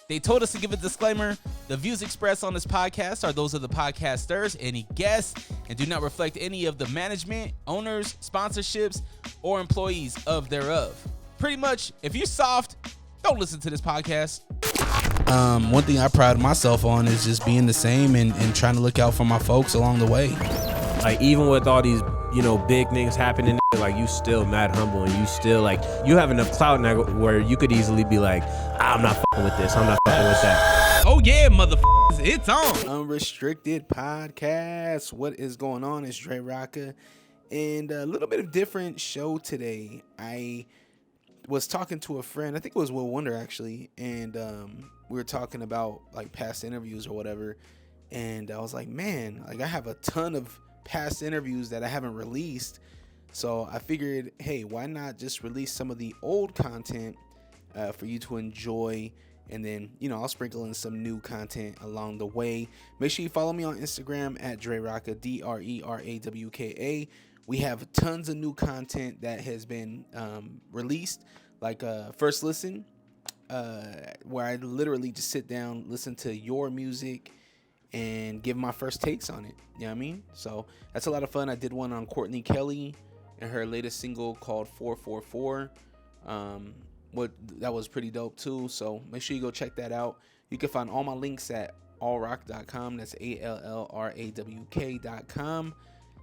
They told us to give a disclaimer. The views expressed on this podcast are those of the podcasters, any guests, and do not reflect any of the management, owners, sponsorships, or employees of thereof. Pretty much, if you're soft, don't listen to this podcast. One thing I pride myself on is just being the same and trying to look out for my folks along the way. Like, even with all these, big things happening, like, you still mad humble, and you still, like, you have enough clout now where you could easily be like, I'm not fucking with this, I'm not fucking with that. Oh yeah, motherfuckers, it's on. Unrestricted podcast. What is going on? It's Drerawka, and a little bit of different show today. I was talking to a friend, I think it was Will Wonder actually, and we were talking about like past interviews or whatever, and I was like, man, like I have a ton of past interviews that I haven't released, so I figured, hey, why not just release some of the old content for you to enjoy, and then I'll sprinkle in some new content along the way. Make sure you follow me on Instagram at Drerawka, Drerawka. We have tons of new content that has been released, like First Listen, where I literally just sit down, listen to your music, and give my first takes on it. You know what I mean? So that's a lot of fun. I did one on Courtney Kelly and her latest single called 444. That was pretty dope too. So make sure you go check that out. You can find all my links at allrock.com. That's ALLRAWK.com.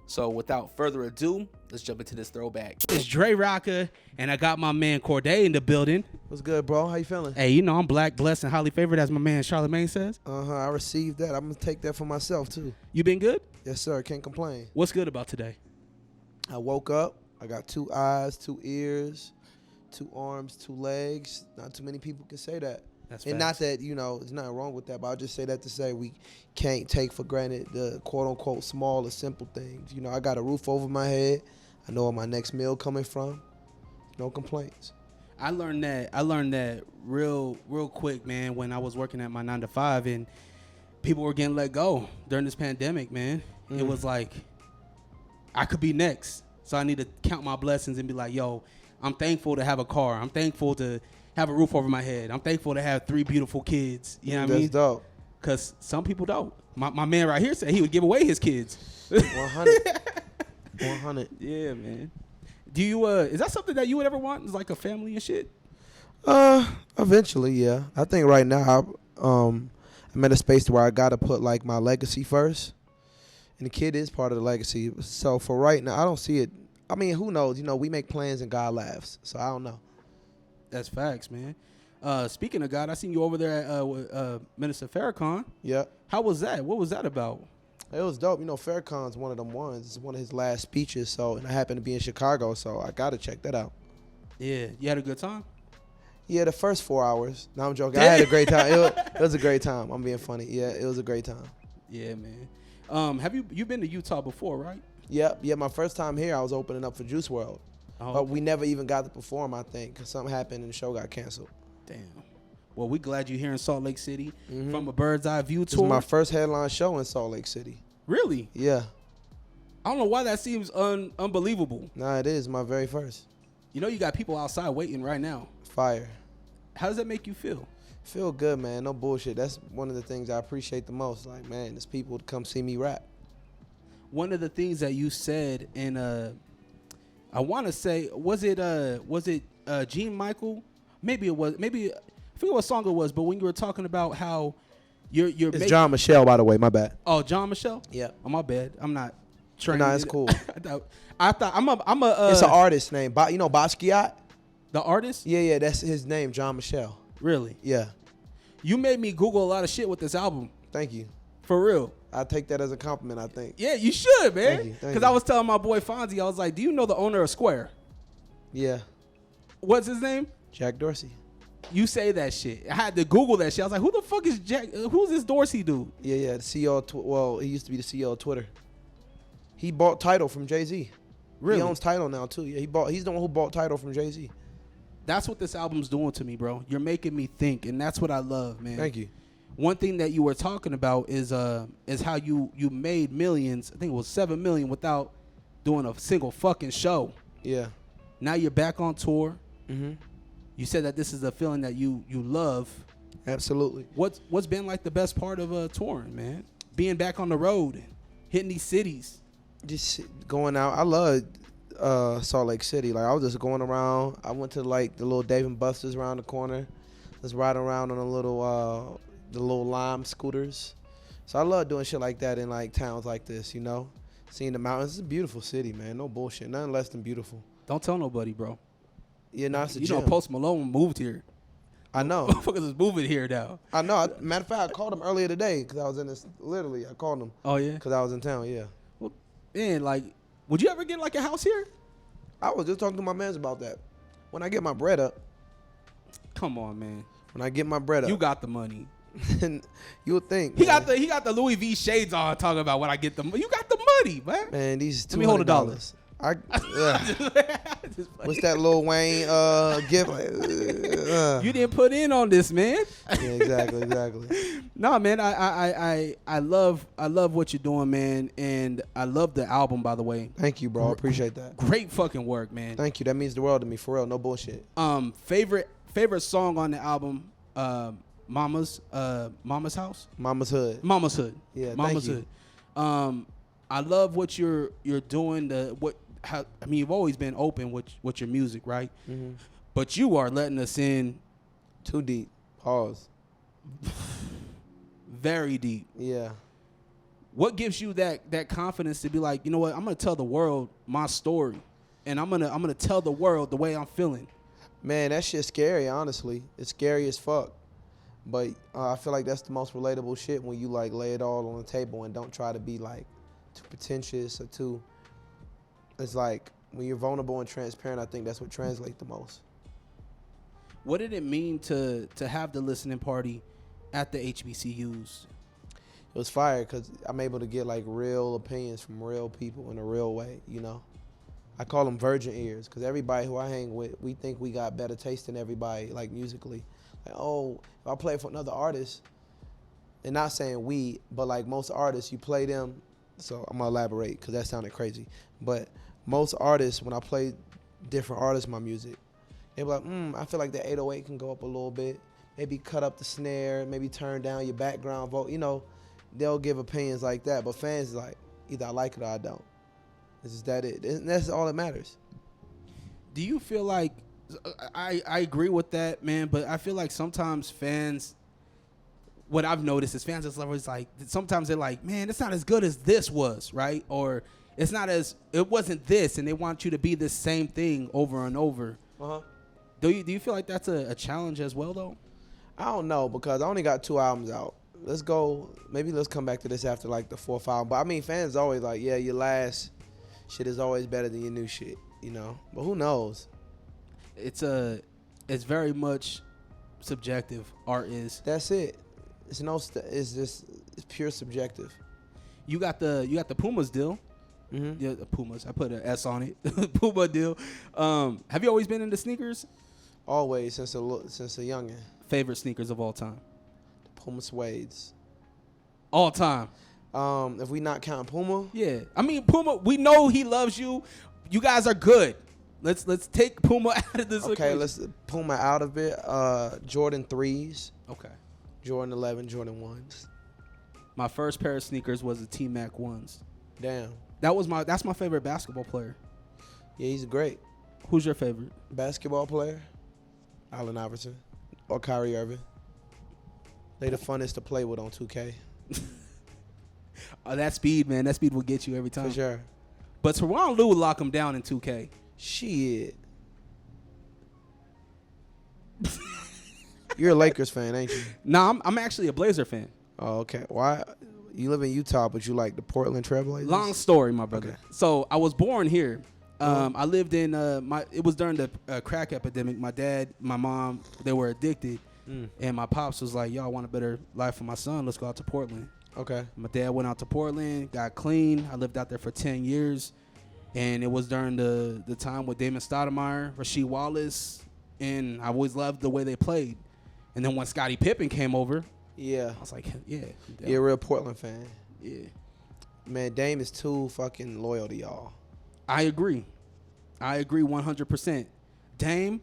So without further ado, let's jump into this throwback. It's Drerawka, and I got my man Cordae in the building. What's good, bro? How you feeling? Hey, I'm black, blessed, and highly favored, as my man Charlamagne says. I received that. I'm gonna take that for myself too. You been good? Yes, sir. Can't complain. What's good about today? I woke up. I got 2 eyes, 2 ears, 2 arms, 2 legs. Not too many people can say that. That's and facts. not that, there's nothing wrong with that, but I'll just say that to say we can't take for granted the quote-unquote small or simple things. I got a roof over my head. I know where my next meal coming from. No complaints. I learned that real quick, man, when I was working at my 9 to 5 and people were getting let go during this pandemic, man. It was like I could be next. So I need to count my blessings and be like, yo, I'm thankful to have a car. I'm thankful to have a roof over my head. I'm thankful to have 3 beautiful kids. You know what I mean? That's dope. Because some people don't. My man right here said he would give away his kids. 100. 100. Yeah, man. Do you is that something that you would ever want? Is like a family and shit? Eventually, yeah. I think right now I'm at a space where I gotta put like my legacy first. And the kid is part of the legacy. So for right now, I don't see it. I mean, who knows? We make plans and God laughs. So I don't know. That's facts, man. Speaking of God, I seen you over there at Minister Farrakhan. Yeah. How was that? What was that about? It was dope. Farrakhan's one of them ones. It's one of his last speeches. And I happened to be in Chicago, so I got to check that out. Yeah. You had a good time? Yeah, the first 4 hours. No, I'm joking. I had a great time. It was a great time. I'm being funny. Yeah, it was a great time. Yeah, man. Have you been to Utah before, right? Yeah. My first time here, I was opening up for Juice WRLD. Oh, but we never even got to perform, I think, because something happened and the show got canceled. Damn. Well, we glad you're here in Salt Lake City from a bird's eye view tour. This is my first headline show in Salt Lake City. Really? Yeah. I don't know why that seems unbelievable. Nah, it is my very first. You got people outside waiting right now. Fire. How does that make you feel? Feel good, man. No bullshit. That's one of the things I appreciate the most. Like, man, there's people to come see me rap. One of the things that you said in I want to say, was it Gene Michael? Maybe it was. Maybe I forget what song it was. But when you were talking about how it's John Michelle, by the way. My bad. Oh, John Michelle. Yeah. Oh, my bad. I'm not trained. Nah, it's cool. I thought I'm a. It's an artist name. Basquiat. The artist? Yeah. That's his name, John Michelle. Really? Yeah. You made me Google a lot of shit with this album. Thank you. For real. I take that as a compliment, I think. Yeah, you should, man. Thank you. Because I was telling my boy Fonzie, I was like, do you know the owner of Square? Yeah. What's his name? Jack Dorsey. You say that shit. I had to Google that shit. I was like, who the fuck is Jack? Who's this Dorsey dude? Yeah. The CEO of he used to be the CEO of Twitter. He bought Tidal from Jay-Z. Really? He owns Tidal now, too. Yeah, he's the one who bought Tidal from Jay-Z. That's what this album's doing to me, bro. You're making me think, and that's what I love, man. Thank you. One thing that you were talking about is how you made millions. I think it was 7 million without doing a single fucking show. Yeah. Now you're back on tour. Mm-hmm. You said that this is a feeling that you love. Absolutely. What's been like the best part of touring, man? Being back on the road, hitting these cities. Just going out. I love Salt Lake City. Like I was just going around. I went to like the little Dave and Buster's around the corner. Just riding around on the little lime scooters. So I love doing shit like that in like towns like this, you know. Seeing the mountains. It's a beautiful city, man. No bullshit. Nothing less than beautiful. Don't tell nobody, bro. Yeah, no, it's a You gym. know, Post Malone moved here. I know. Motherfuckers is moving here now. I know. Matter of fact, I called him earlier today because I was in this. Literally, I called him Oh yeah. because I was in town. Yeah. Well, man, like, would you ever get like a house here? I was just talking to my mans about that. When I get my bread up. Come on, man. When I get my bread up. You got the money. You would think. He man. got the Louis V shades on talking about when I get the money. You got the money, man. Man, these $200. Let me hold $1. What's that Lil Wayne gift? You didn't put in on this, man. Yeah, exactly. No, man, I love what you're doing, man, and I love the album, by the way. Thank you, bro. I appreciate that. Great fucking work, man. Thank you. That means the world to me, for real. No bullshit. Favorite song on the album, Mama's House? Mama's Hood. Mama's Hood. Yeah, Mama's thank you. Hood. I love what you're doing. You've always been open with your music, right? Mm-hmm. But you are letting us in Too deep. Pause. very deep. Yeah. What gives you that confidence to be like, you know what? I'm gonna tell the world my story, and I'm gonna tell the world the way I'm feeling. Man, that shit's scary, honestly. It's scary as fuck. But I feel like that's the most relatable shit when you like lay it all on the table and don't try to be like too pretentious or too. It's like when you're vulnerable and transparent, I think that's what translates the most. What did it mean to have the listening party at the HBCUs? It was fire because I'm able to get like real opinions from real people in a real way, you know? I call them virgin ears because everybody who I hang with, we think we got better taste than everybody, like musically. Like, oh, if I play for another artist, and not saying we, but like most artists, you play them. So I'm gonna elaborate because that sounded crazy. But most artists, when I play different artists my music, they be like, I feel like the 808 can go up a little bit. Maybe cut up the snare, maybe turn down your background vocal. You know, they'll give opinions like that. But fans like, either I like it or I don't. This is that it. And that's all that matters. Do you feel like, I agree with that, man, but I feel like sometimes fans, what I've noticed is fans is always like, sometimes they're like, man, it's not as good as this was, right? Or it wasn't this, and they want you to be the same thing over and over. Uh-huh. Do you feel like that's a challenge as well, though? I don't know because I only got 2 albums out. Let's come back to this after like the 4th album. But I mean, fans always like, yeah, your last shit is always better than your new shit, you know? But who knows? It's very much subjective. Art is. That's it. It's pure subjective. You got the Pumas deal. Mm-hmm. Yeah, the Pumas. I put an S on it. Puma deal. Have you always been into sneakers? Always since a youngin'. Favorite sneakers of all time? The Puma suedes. All time. If we not count Puma, Yeah. I mean, Puma, we know he loves you. You guys are good. Let's take Puma out of this okay, equation. let's Puma out of it. Jordan 3s, Okay. Jordan 11, Jordan 1s. My first pair of sneakers was the T-Mac 1s. Damn. That's my favorite basketball player. Yeah, he's great. Who's your favorite? Basketball player, Allen Iverson or Kyrie Irving. They the funnest to play with on 2K. That speed, man. That speed will get you every time. For sure. But Teron Lue will lock him down in 2K. Shit. You're a Lakers fan, ain't you? Nah, I'm actually a Blazer fan. Oh, okay. Why? You live in Utah, but you like the Portland Trailblazers? Long story, my brother. Okay. So I was born here. I lived in it was during the crack epidemic. My dad, my mom, they were addicted. And my pops was like, yo, I want a better life for my son. Let's go out to Portland. Okay. My dad went out to Portland, got clean. I lived out there for 10 years. And it was during the time with Damon Stoudemire, Rasheed Wallace, and I always loved the way they played. And then when Scottie Pippen came over, Yeah. I was like, yeah. You're a real Portland fan. Yeah. Man, Dame is too fucking loyal to y'all. I agree 100%. Dame,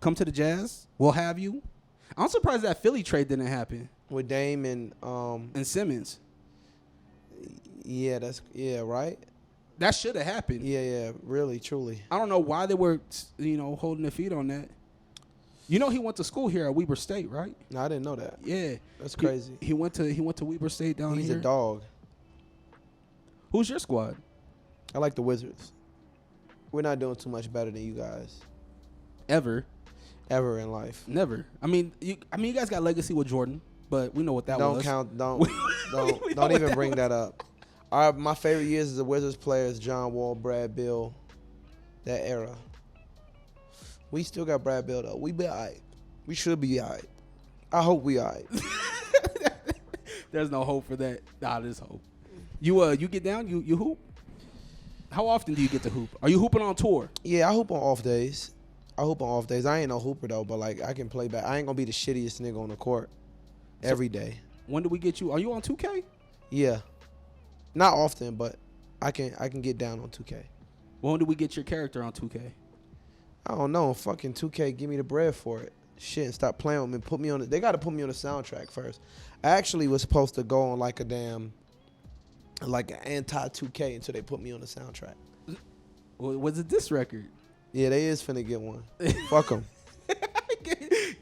come to the Jazz. We'll have you. I'm surprised that Philly trade didn't happen. With Dame and Simmons. Yeah, right. That should have happened. Yeah, really, truly. I don't know why they were, holding their feet on that. You know, he went to school here at Weber State, right? No, I didn't know that. Yeah, that's crazy. He went to Weber State down here. He's a dog. Who's your squad? I like the Wizards. We're not doing too much better than you guys. Ever in life. Never. I mean, you guys got legacy with Jordan, but we know what that was. Don't even bring that up. My favorite years as a Wizards player is John Wall, Brad Beal, that era. We still got Brad Beal though. We be all right. We should be all right. I hope we all right. There's no hope for that. Nah, there's hope. You get down. You hoop. How often do you get to hoop? Are you hooping on tour? Yeah, I hoop on off days. I ain't no hooper though, but like I can play back. I ain't gonna be the shittiest nigga on the court every day. When do we get you? Are you on 2K? Yeah, not often, but I can get down on 2K. When do we get your character on 2K? I don't know. Fucking 2K, give me the bread for it. Shit, and stop playing with me. Put me on. They got to put me on the soundtrack first. I actually was supposed to go on like an anti 2K until they put me on the soundtrack. Was it this record? Yeah, they is finna get one. Fuck them.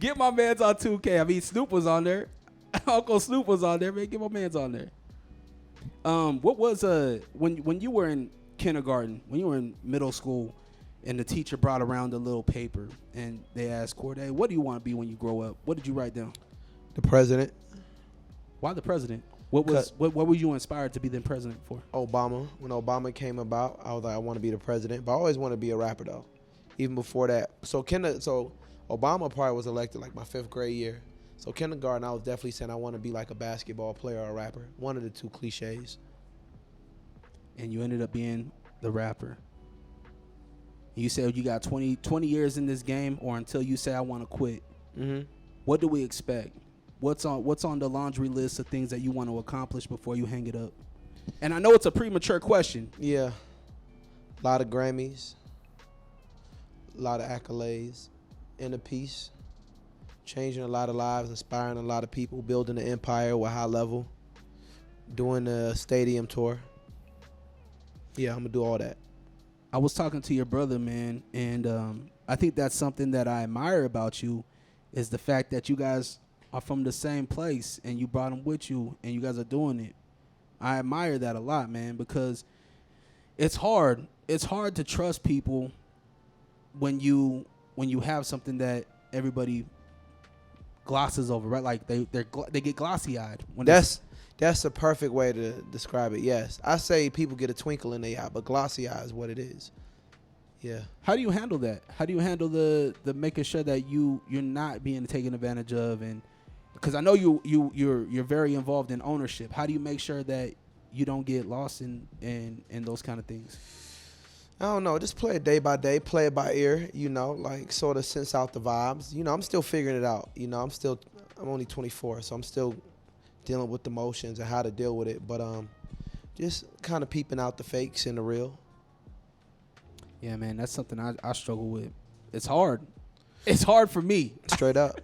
Get my man's on 2K. I mean, Snoop was on there. Uncle Snoop was on there, man. Get my man's on there. What was when you were in kindergarten, when you were in middle school, and the teacher brought around a little paper and they asked Cordae, "What do you want to be when you grow up?" What did you write down? The president. Why the president? What were you inspired to be the president for? Obama. When Obama came about, I was like, I want to be the president, but I always wanted to be a rapper though. Even before that, so Obama probably was elected like my 5th grade year. So kindergarten, I was definitely saying I want to be like a basketball player or a rapper. One of the two cliches. And you ended up being the rapper. You said you got 20 years in this game, or until you say I want to quit. Mm-hmm. What do we expect? What's on the laundry list of things that you want to accomplish before you hang it up? And I know it's a premature question. Yeah. A lot of Grammys. A lot of accolades. Inner peace. Changing a lot of lives, inspiring a lot of people, building an empire with high level. Doing a stadium tour. Yeah, I'm going to do all that. I was talking to your brother, man, and I think that's something that I admire about you is the fact that you guys are from the same place and you brought them with you and you guys are doing it. I admire that a lot, man, because it's hard. It's hard to trust people when you have something that everybody glosses over, right? Like they get glossy-eyed. That's a perfect way to describe it. Yes, I say people get a twinkle in their eye, but glossy eye is what it is. Yeah. How do you handle that? How do you handle the making sure that you're not being taken advantage of? And because I know you're very involved in ownership. How do you make sure that you don't get lost in those kind of things? I don't know. Just play it day by day, play it by ear. Like sort of sense out the vibes. I'm still figuring it out. I'm only 24, so I'm still dealing with the emotions and how to deal with it, but just kind of peeping out the fakes and the real. Yeah, man, that's something I struggle with. It's hard. It's hard for me. Straight up.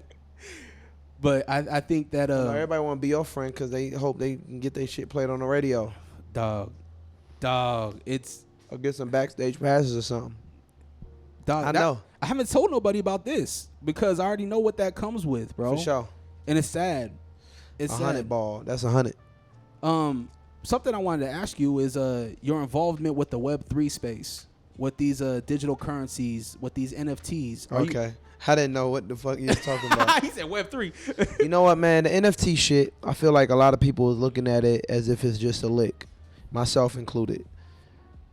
But I think that everybody want to be your friend because they hope they can get their shit played on the radio. Dog, it's or get some backstage passes or something. Dog, I know. I haven't told nobody about this because I already know what that comes with, bro. For sure. And it's sad. It's 100 ball. That's 100. Something I wanted to ask you is your involvement with the Web3 space, with these digital currencies, with these NFTs. Okay. I didn't know what the fuck you was talking about. He said Web3. You know what, man? The NFT shit, I feel like a lot of people is looking at it as if it's just a lick, myself included.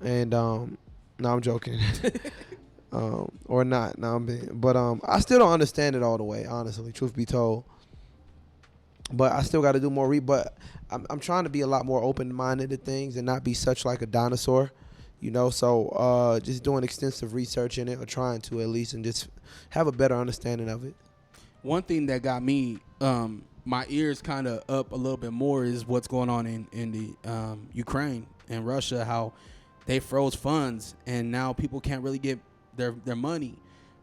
And no, I'm joking. Or not. No, but I still don't understand it all the way, honestly, truth be told. But I still got to do more but I'm trying to be a lot more open-minded to things and not be such like a dinosaur, so just doing extensive research in it, or trying to at least, and just have a better understanding of it. One thing that got me my ears kind of up a little bit more is what's going on in the Ukraine and Russia, how they froze funds and now people can't really get their money.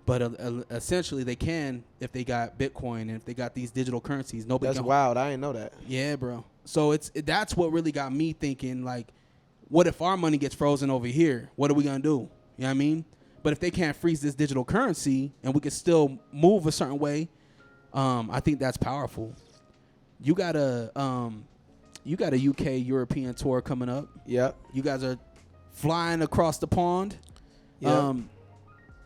But essentially, they can if they got Bitcoin and if they got these digital currencies. Nobody. That's wild. I didn't know that. Yeah, bro. So that's what really got me thinking. Like, what if our money gets frozen over here? What are we gonna do? You know what I mean? But if they can't freeze this digital currency and we can still move a certain way, I think that's powerful. You got a UK European tour coming up. Yep. You guys are flying across the pond. Yep.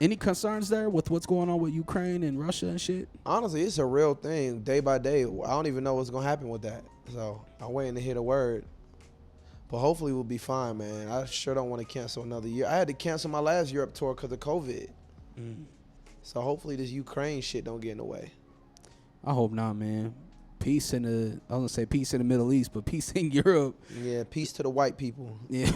Any concerns there with what's going on with Ukraine and Russia and shit? Honestly, it's a real thing. Day by day, I don't even know what's gonna happen with that. So I'm waiting to hear the word. But hopefully we'll be fine, man. I sure don't want to cancel another year. I had to cancel my last Europe tour because of COVID. So hopefully this Ukraine shit don't get in the way. I hope not, man. Peace in the, I was gonna say peace in the Middle East, but peace in Europe. Yeah, peace to the white people. Yeah,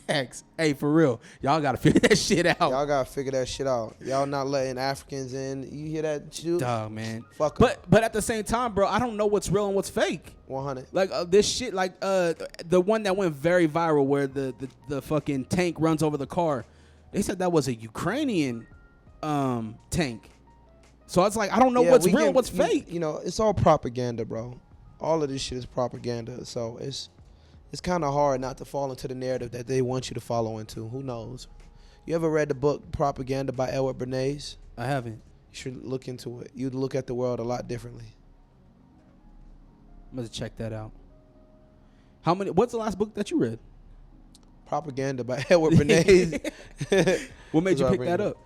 facts. Hey, for real, y'all gotta figure that shit out. Y'all gotta figure that shit out. Y'all not letting Africans in. You hear that, dude? Dog, man. Fuck 'em. But at the same time, bro, I don't know what's real and what's fake. 100. Like this shit, like the one that went very viral where the fucking tank runs over the car. They said that was a Ukrainian tank. So it's like I don't know what's real and what's fake. You know, it's all propaganda, bro. All of this shit is propaganda. So it's kind of hard not to fall into the narrative that they want you to follow into. Who knows? You ever read the book Propaganda by Edward Bernays? I haven't. You should look into it. You'd look at the world a lot differently. I'm gonna check that out. What's the last book that you read? Propaganda by Edward Bernays. What made you pick that up?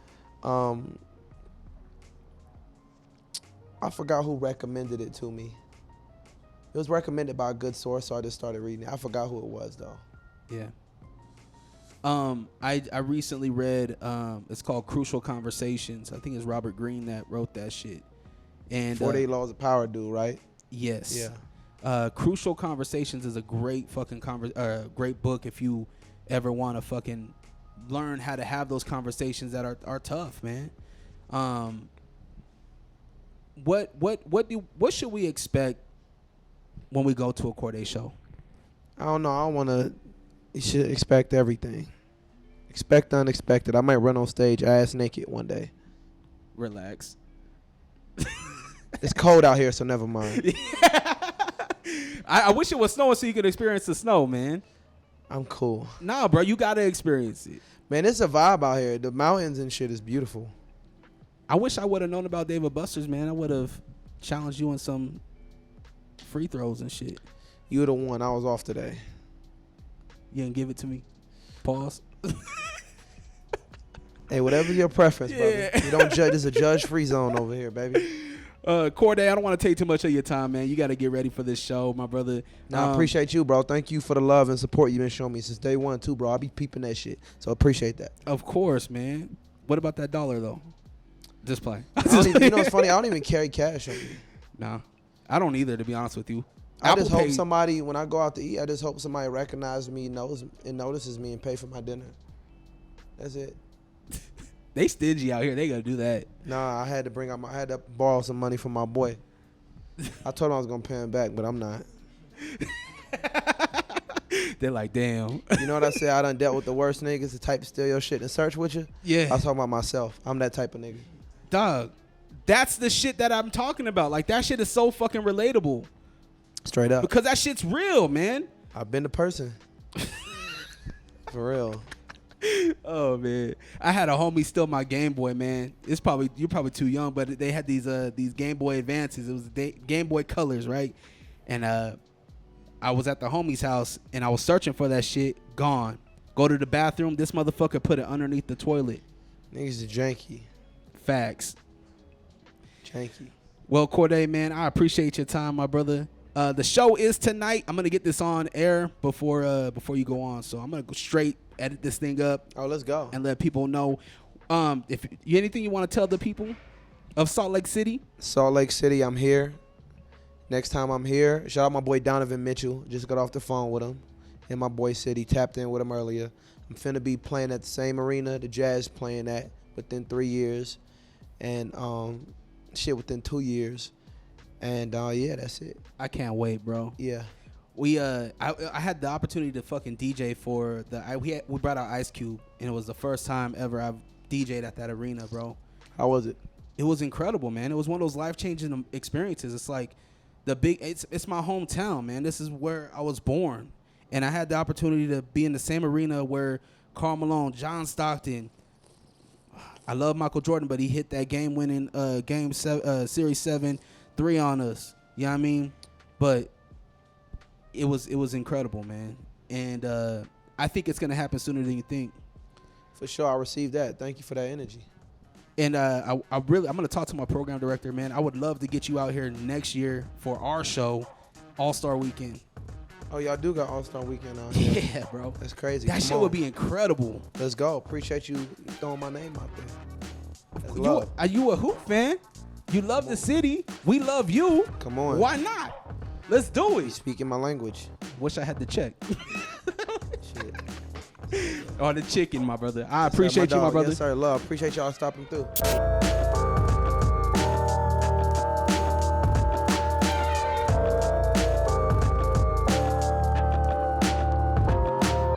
I forgot who recommended it to me. It was recommended by a good source, so I just started reading it. I forgot who it was though. Yeah. I recently read it's called Crucial Conversations. I think it's Robert Greene that wrote that shit. And 48 Laws of Power, dude, right? Yes. Yeah. Crucial Conversations is a great fucking great book if you ever want to fucking learn how to have those conversations that are tough, man. What should we expect when we go to a Cordae show? I don't know. I don't want to. You should expect everything. Expect the unexpected. I might run on stage ass naked one day. Relax. It's cold out here, so never mind. I wish it was snowing so you could experience the snow, man. I'm cool. Nah, bro, you gotta experience it. Man, it's a vibe out here. The mountains and shit is beautiful. I wish I would have known about David Buster's, man. I would have challenged you in some free throws and shit. You were the one. I was off today. You didn't give it to me. Pause. Hey, whatever your preference, brother. You don't judge. It's a judge-free zone over here, baby. Cordae, I don't want to take too much of your time, man. You got to get ready for this show, my brother. I appreciate you, bro. Thank you for the love and support you've been showing me since day one, too, bro. I be peeping that shit, so appreciate that. Of course, man. What about that $1, though? Just play. You know what's funny? I don't even carry cash on me. Nah, I don't either, to be honest with you. I just hope somebody, when I go out to eat, I just hope somebody recognizes me, notices me, and pay for my dinner. That's it. They stingy out here. They gotta do that. Nah, I had to borrow some money from my boy. I told him I was gonna pay him back, but I'm not. They're like, damn. You know what I say? I done dealt with the worst niggas, the type to steal your shit and search with you. Yeah. I was talking about myself. I'm that type of nigga. Dog, that's the shit that I'm talking about. Like, that shit is so fucking relatable. Straight up. Because that shit's real, man. I've been the person. For real. Oh man, I had a homie steal my Game Boy, man. You're probably too young, but they had these Game Boy Advances. It was Game Boy Colors, right? And I was at the homie's house and I was searching for that shit. Gone. Go to the bathroom. This motherfucker put it underneath the toilet. Niggas is janky. Facts. Janky. Well, Cordae, man, I appreciate your time, my brother. The show is tonight. I'm gonna get this on air before you go on, so I'm gonna go straight edit this thing up. Oh, let's go and let people know. If anything you want to tell the people of Salt Lake City. Salt Lake City, I'm here. Next time I'm here, shout out my boy Donovan Mitchell. Just got off the phone with him in my boy city. Tapped in with him earlier. I'm finna be playing at the same arena the Jazz playing at within 3 years, and within 2 years. And yeah, that's it. I can't wait, bro. Yeah. I had the opportunity to fucking DJ for we brought out Ice Cube, and it was the first time ever I've DJ'd at that arena, bro. How was it? It was incredible, man. It was one of those life-changing experiences. It's like it's my hometown, man. This is where I was born. And I had the opportunity to be in the same arena where Karl Malone, John Stockton, I love Michael Jordan, but he hit that game-winning Series 7 3 on us. You know what I mean? But it was incredible, man. And I think it's going to happen sooner than you think. For sure, I received that. Thank you for that energy. And I'm going to talk to my program director, man. I would love to get you out here next year for our show, All-Star Weekend. Oh, y'all do got All-Star Weekend out here. Yeah, bro. That's crazy. That shit would be incredible. Let's go. Appreciate you throwing my name out there. That's You, love. are you a Hoop fan? You love the city. We love you. Come on. Why not? Let's do You it. speaking my language. Wish I had the check. Shit. Or the chicken, my brother. I appreciate you, my brother. Yes, sir. Love. Appreciate y'all stopping through.